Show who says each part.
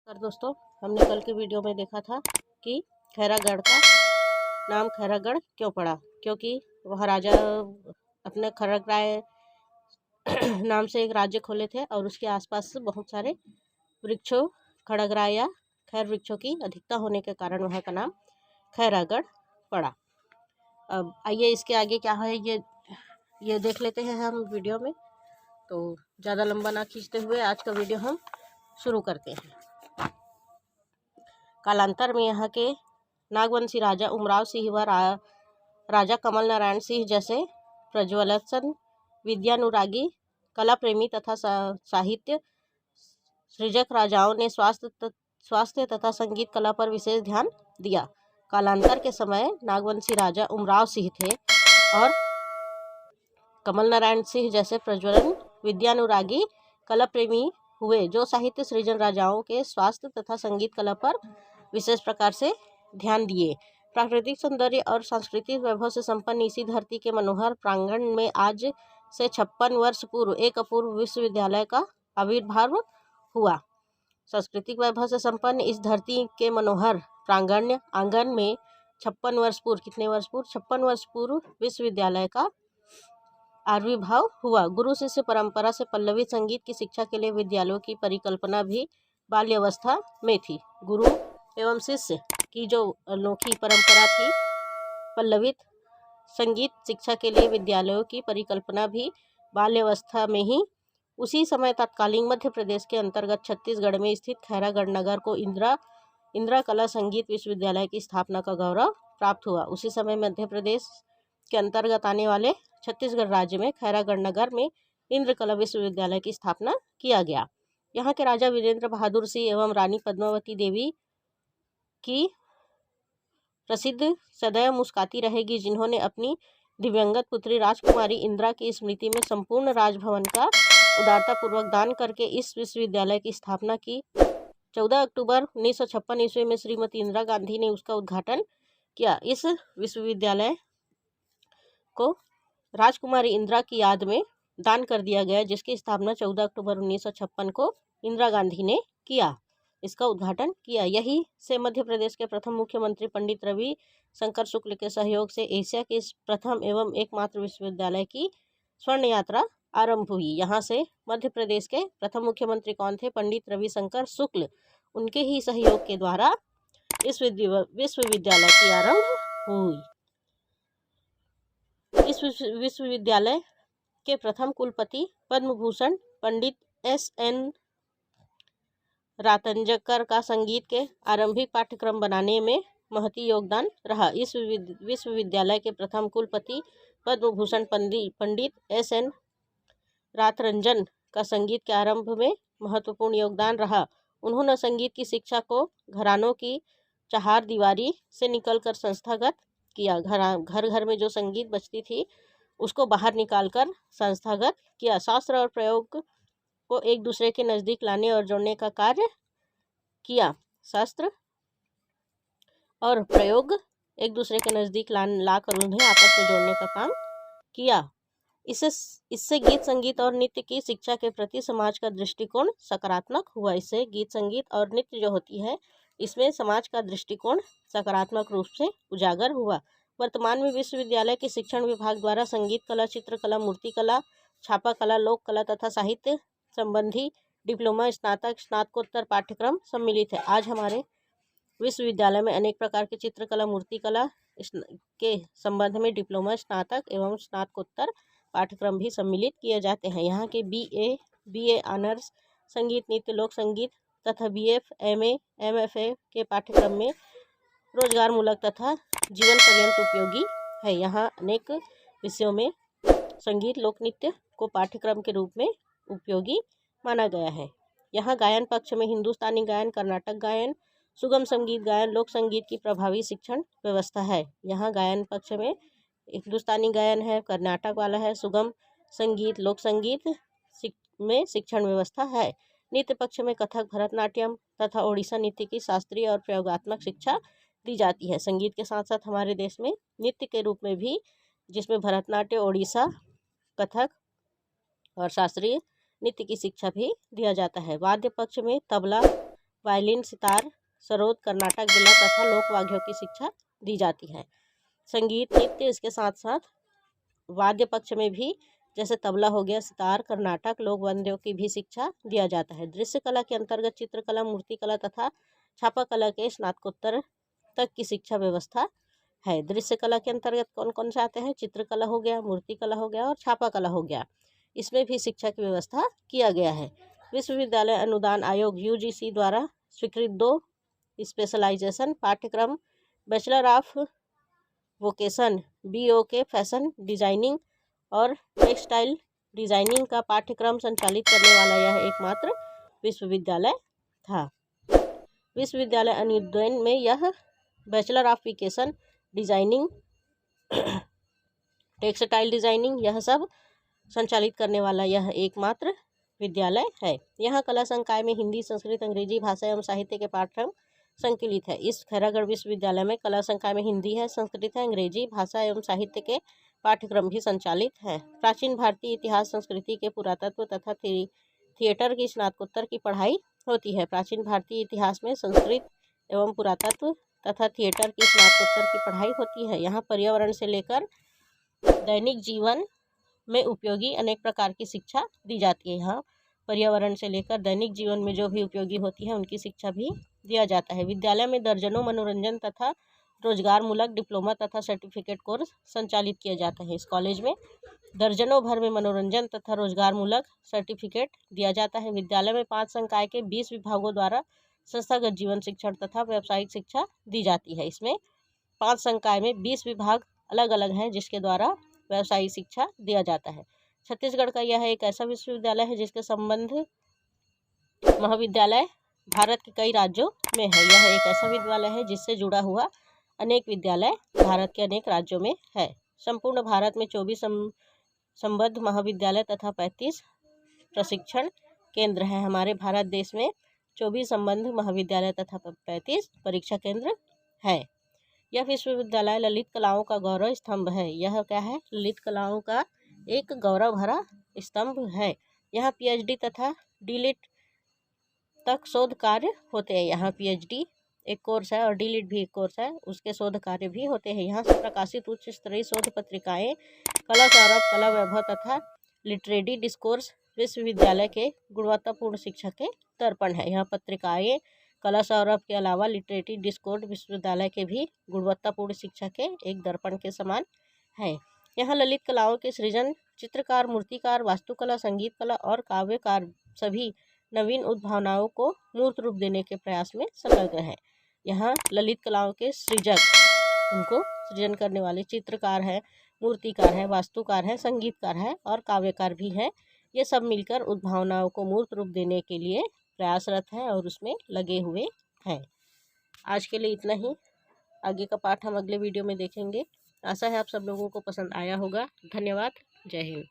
Speaker 1: नमस्कार दोस्तों, हमने कल के वीडियो में देखा था कि खैरागढ़ का नाम खैरागढ़ क्यों पड़ा। क्योंकि वह राजा अपने खैरागढ़ नाम से एक राज्य खोले थे और उसके आसपास बहुत सारे वृक्षों खड़गराह या खैर वृक्षों की अधिकता होने के कारण वहाँ का नाम खैरागढ़ पड़ा। अब आइए इसके आगे क्या है ये देख लेते हैं हम वीडियो में। तो ज़्यादा लंबा ना खींचते हुए आज का वीडियो हम शुरू करते हैं। कालांतर में यहाँ के नागवंशी राजा उमराव सिंह व राजा कमल नारायण सिंह जैसे प्रज्वलसन, विद्यानुरागी, कला प्रेमी तथा साहित्य सृजक राजाओं ने स्वास्थ्य तथा संगीत कला पर विशेष ध्यान दिया। कालांतर के समय नागवंशी राजा उमराव सिंह थे और कमल नारायण सिंह जैसे प्रज्वलन, विद्यानुरागी, कला प्रेमी हुए, जो साहित्य सृजन राजाओं के स्वास्थ्य तथा संगीत कला पर विशेष प्रकार से ध्यान दिए। प्राकृतिक सौंदर्य और सांस्कृतिक वैभव से संपन्न इसी धरती के मनोहर प्रांगण में आज से 56 वर्ष पूर्व एक अपूर्व विश्वविद्यालय का आविर्भाव हुआ। सांस्कृतिक वैभव से संपन्न इस धरती के मनोहर प्रांगण आंगन में 56 वर्ष पूर्व 56 वर्ष पूर्व विश्वविद्यालय का आविर्भाव हुआ। गुरु शिष्य परंपरा से पल्लवी संगीत की शिक्षा के लिए विद्यालयों की परिकल्पना भी बाल्यावस्था में थी। गुरु एवं शिष्य की जो अनोखी परंपरा थी, पल्लवित संगीत शिक्षा के लिए विद्यालयों की परिकल्पना भी बाल्यावस्था में ही उसी समय तत्कालीन मध्य प्रदेश के अंतर्गत छत्तीसगढ़ में स्थित खैरागढ़ नगर को इंदिरा कला संगीत विश्वविद्यालय की स्थापना का गौरव प्राप्त हुआ। उसी समय मध्य प्रदेश के अंतर्गत आने वाले छत्तीसगढ़ राज्य में खैरागढ़ नगर में इंद्र कला विश्वविद्यालय की स्थापना किया गया। यहाँ के राजा वीरेंद्र बहादुर सिंह एवं रानी पद्मावती देवी की प्रसिद्ध सदैव मुस्काती रहेगी, जिन्होंने अपनी दिव्यंगत पुत्री राजकुमारी इंदिरा की स्मृति में संपूर्ण राजभवन का उदारतापूर्वक दान करके इस विश्वविद्यालय की स्थापना की। 14 अक्टूबर 1956 ईस्वी में श्रीमती इंदिरा गांधी ने उसका उद्घाटन किया। इस विश्वविद्यालय को राजकुमारी इंदिरा की याद में दान कर दिया गया, जिसकी स्थापना 14 अक्टूबर 1956 को इंदिरा गांधी ने किया, इसका उद्घाटन किया। यही से मध्य प्रदेश के प्रथम मुख्यमंत्री पंडित रवि शंकर शुक्ल के सहयोग से एशिया के प्रथम एवं एकमात्र विश्वविद्यालय की स्वर्ण यात्रा आरंभ हुई। यहाँ से मध्य प्रदेश के प्रथम मुख्यमंत्री कौन थे? पंडित रवि शंकर शुक्ल। उनके ही सहयोग के द्वारा इस विश्वविद्यालय की आरंभ हुई। इस विश्वविद्यालय के प्रथम कुलपति पद्म भूषण पंडित S.N. रातंजकर का संगीत के आरंभिक पाठ्यक्रम बनाने में महती योगदान रहा। इस विश्वविद्यालय के प्रथम कुलपति पद्म भूषण पंडित S.N. रातरंजन का संगीत के आरंभ में महत्वपूर्ण योगदान रहा। उन्होंने संगीत की शिक्षा को घरानों की चार दीवारी से निकलकर संस्थागत किया। घर घर में जो संगीत बजती थी उसको बाहर निकालकर संस्थागत किया। शास्त्र और प्रयोग को एक दूसरे के नज़दीक लाने और जोड़ने का कार्य किया। शास्त्र और प्रयोग एक दूसरे के नज़दीक लाकर उन्हें आपस में जोड़ने का काम किया। इससे गीत संगीत और नृत्य की शिक्षा के प्रति समाज का दृष्टिकोण सकारात्मक हुआ। इससे गीत संगीत और नृत्य जो होती है, इसमें समाज का दृष्टिकोण सकारात्मक रूप से उजागर हुआ। वर्तमान में विश्वविद्यालय के शिक्षण विभाग द्वारा संगीत कला, चित्रकला, मूर्तिकला, छापा कला, लोक कला तथा साहित्य संबंधी डिप्लोमा, स्नातक, स्नातकोत्तर पाठ्यक्रम सम्मिलित है। आज हमारे विश्वविद्यालय में अनेक प्रकार के चित्रकला, मूर्तिकला के संबंध में डिप्लोमा, स्नातक एवं स्नातकोत्तर पाठ्यक्रम भी सम्मिलित किए जाते हैं। यहाँ के BA ऑनर्स संगीत, नृत्य, लोक संगीत तथा BF, MA, MFA के पाठ्यक्रम में रोजगारमूलक तथा जीवन पर्यंत उपयोगी है। यहाँ अनेक विषयों में संगीत, लोक नृत्य को पाठ्यक्रम के रूप में उपयोगी माना गया है। यहाँ गायन पक्ष में हिंदुस्तानी गायन, कर्नाटक गायन, सुगम संगीत गायन, लोक संगीत की प्रभावी शिक्षण व्यवस्था है। यहाँ गायन पक्ष में हिंदुस्तानी गायन है, कर्नाटक वाला है, सुगम संगीत, लोक संगीत में शिक्षण व्यवस्था है। नृत्य पक्ष में कथक, भरतनाट्यम तथा ओडिशा नृत्य की शास्त्रीय और प्रयोगात्मक शिक्षा दी जाती है। संगीत के साथ साथ हमारे देश में नृत्य के रूप में भी, जिसमें भरतनाट्यम, ओडिशा, कथक और शास्त्रीय नृत्य की शिक्षा भी दिया जाता है। वाद्य पक्ष में तबला, वायलिन, सितार, सरोद, कर्नाटक, बिल्ला तथा लोक वाद्यों की शिक्षा दी जाती है। संगीत, नृत्य, इसके साथ साथ वाद्य पक्ष में भी जैसे तबला हो गया, सितार, कर्नाटक, लोक वाद्यों की भी शिक्षा दिया जाता है। दृश्य कला के अंतर्गत चित्रकला, मूर्तिकला तथा छापा कला के स्नातकोत्तर तक की शिक्षा व्यवस्था है। दृश्य कला के अंतर्गत कौन कौन से आते हैं? चित्रकला हो गया, मूर्तिकला हो गया और छापा कला हो गया। इसमें भी शिक्षा की व्यवस्था किया गया है। विश्वविद्यालय अनुदान आयोग यूजीसी द्वारा स्वीकृत 2 स्पेशलाइजेशन पाठ्यक्रम bachelor of vocation BOK fashion designing और टेक्सटाइल डिजाइनिंग का पाठ्यक्रम संचालित करने वाला यह एकमात्र विश्वविद्यालय था। विश्वविद्यालय अनुदान में यह bachelor of vocation designing, textile designing यह सब संचालित करने वाला यह एकमात्र विद्यालय है। यहाँ कला संकाय में हिंदी, संस्कृत, अंग्रेजी भाषा एवं साहित्य के पाठ्यक्रम संकलित है। इस खैरागढ़ विश्वविद्यालय में कला संकाय में हिंदी है, संस्कृत है, अंग्रेजी भाषा एवं साहित्य के पाठ्यक्रम भी संचालित हैं। प्राचीन भारतीय इतिहास, संस्कृति के पुरातत्व तथा थिएटर की स्नातकोत्तर की पढ़ाई होती है। प्राचीन भारतीय इतिहास में संस्कृत एवं पुरातत्व तथा थिएटर की स्नातकोत्तर की पढ़ाई होती है। यहाँ पर्यावरण से लेकर दैनिक जीवन में उपयोगी अनेक प्रकार की शिक्षा दी जाती है। यहाँ पर्यावरण से लेकर दैनिक जीवन में जो भी उपयोगी होती है उनकी शिक्षा भी दिया जाता है। विद्यालय में दर्जनों मनोरंजन तथा रोजगारमूलक डिप्लोमा तथा सर्टिफिकेट कोर्स संचालित किए जाते हैं। इस कॉलेज में दर्जनों भर में मनोरंजन तथा रोजगारमूलक सर्टिफिकेट दिया जाता है। विद्यालय में 5 संकाय के 20 विभागों द्वारा संस्थागत जीवन शिक्षण तथा व्यावसायिक शिक्षा दी जाती है। इसमें 5 संकाय में 20 विभाग अलग अलग हैं जिसके द्वारा व्यावसायिक शिक्षा दिया जाता है। छत्तीसगढ़ का यह एक ऐसा विश्वविद्यालय है जिसके संबंध महाविद्यालय भारत के कई राज्यों में है। यह एक ऐसा विद्यालय है जिससे जुड़ा हुआ अनेक विद्यालय भारत के अनेक राज्यों में है। संपूर्ण भारत में 24 संबद्ध महाविद्यालय तथा 35 प्रशिक्षण केंद्र हैं। हमारे भारत देश में 24 संबद्ध महाविद्यालय तथा 35 परीक्षा केंद्र है। यह विश्वविद्यालय ललित कलाओं का गौरव स्तंभ है। यह क्या है? ललित कलाओं का एक गौरव भरा स्तंभ है। यहाँ PhD तथा DLiT तक शोध कार्य होते हैं। यहाँ PhD एक कोर्स है और DLiT भी एक कोर्स है, उसके शोध कार्य भी होते हैं। यहाँ से प्रकाशित उच्च स्तरीय शोध पत्रिकाएं कला सौरभ, कला वैभव तथा लिटरेरी डिस्कोर्स विश्वविद्यालय के गुणवत्तापूर्ण शिक्षा के दर्पण है। यहाँ पत्रिकाएं कला सौरभ के अलावा लिटरेरी डिस्कोर्स विश्वविद्यालय के भी गुणवत्तापूर्ण शिक्षा के एक दर्पण के समान है। यहाँ ललित कलाओं के सृजन, चित्रकार, मूर्तिकार, वास्तुकला, संगीत कला और काव्यकार सभी नवीन उद्भावनाओं को मूर्त रूप देने के प्रयास में संलग्न है। यहाँ ललित कलाओं के सृजक, उनको सृजन करने वाले चित्रकार हैं, मूर्तिकार हैं, वास्तुकार हैं, संगीतकार हैं और काव्यकार भी हैं। ये सब मिलकर उद्भावनाओं को मूर्त रूप देने के लिए प्रयासरत हैं और उसमें लगे हुए हैं। आज के लिए इतना ही। आगे का पाठ हम अगले वीडियो में देखेंगे। आशा है आप सब लोगों को पसंद आया होगा। धन्यवाद। जय हिंद।